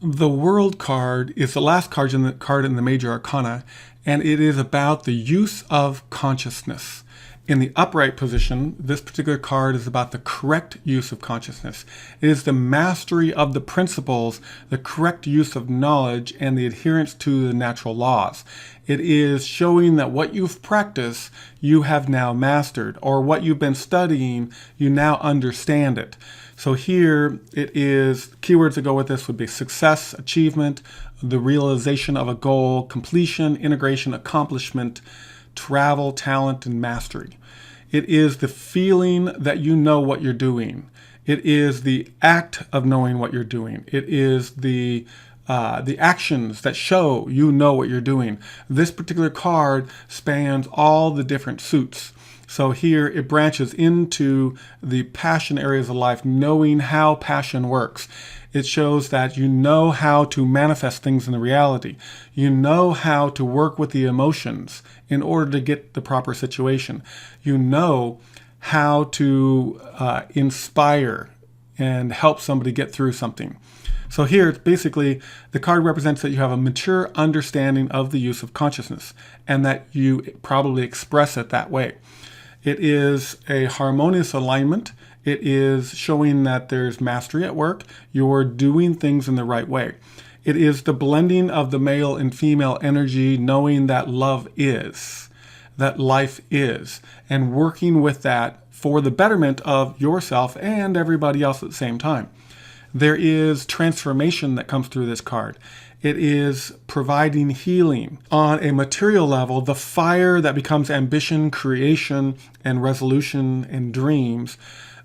The World card is the last card in the Major Arcana, and it is about the use of consciousness. In the upright position, this particular card is about the correct use of consciousness. It is the mastery of the principles, the correct use of knowledge, and the adherence to the natural laws. It is showing that what you've practiced, you have now mastered, or what you've been studying, you now understand it. So here it is, keywords that go with this would be success, achievement, the realization of a goal, completion, integration, accomplishment, travel, talent, and mastery. It is the feeling that you know what you're doing. It is the act of knowing what you're doing. It is the actions that show you know what you're doing. This particular card spans all the different suits. So here it branches into the passion areas of life, knowing how passion works. It shows that you know how to manifest things in the reality. You know how to work with the emotions in order to get the proper situation. You know how to inspire and help somebody get through something. So here, basically, the card represents that you have a mature understanding of the use of consciousness and that you probably express it that way. It is a harmonious alignment. It is showing that there's mastery at work. You're doing things in the right way. It is the blending of the male and female energy, knowing that love is, that life is, and working with that for the betterment of yourself and everybody else at the same time. There is transformation that comes through this card. It is providing healing. On a material level, the fire that becomes ambition, creation, and resolution and dreams.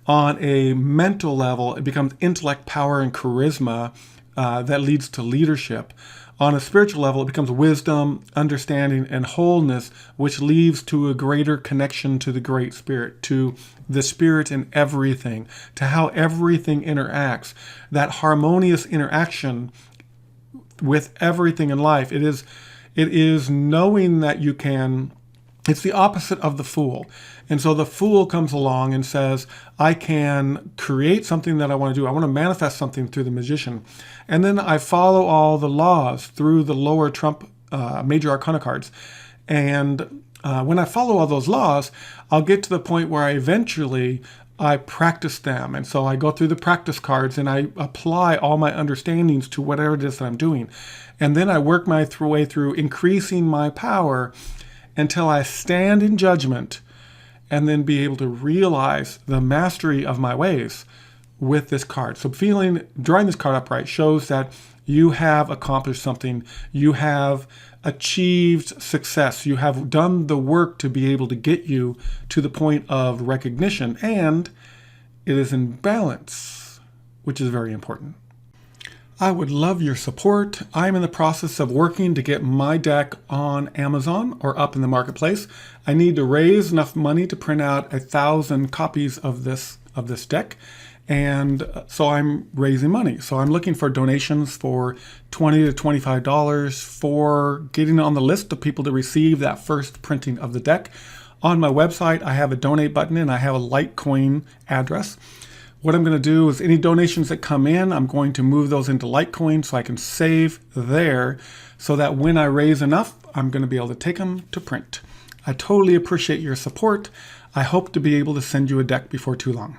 On a mental level, it becomes intellect, power, and charisma that leads to leadership. On a spiritual level, it becomes wisdom, understanding, and wholeness, which leads to a greater connection to the Great Spirit, to the Spirit in everything, to how everything interacts. That harmonious interaction with everything in life. It is knowing that you can. It's the opposite of the fool. And so the fool comes along and says, I can create something that I want to do. I want to manifest something through the magician. And then I follow all the laws through the lower trump Major Arcana cards. And when I follow all those laws, I'll get to the point where I practice them. And so I go through the practice cards and I apply all my understandings to whatever it is that I'm doing. And then I work my way through increasing my power until I stand in judgment and then be able to realize the mastery of my ways with this card. So drawing this card upright shows that you have accomplished something. You have achieved success. You have done the work to be able to get you to the point of recognition, and it is in balance, which is very important. I would love your support. I'm in the process of working to get my deck on Amazon or up in the marketplace. I need to raise enough money to print out 1,000 copies of this deck. And so I'm raising money. So I'm looking for donations for $20 to $25 for getting on the list of people to receive that first printing of the deck. On my website, I have a donate button and I have a Litecoin address. What I'm going to do is any donations that come in, I'm going to move those into Litecoin so I can save there so that when I raise enough, I'm going to be able to take them to print. I totally appreciate your support. I hope to be able to send you a deck before too long.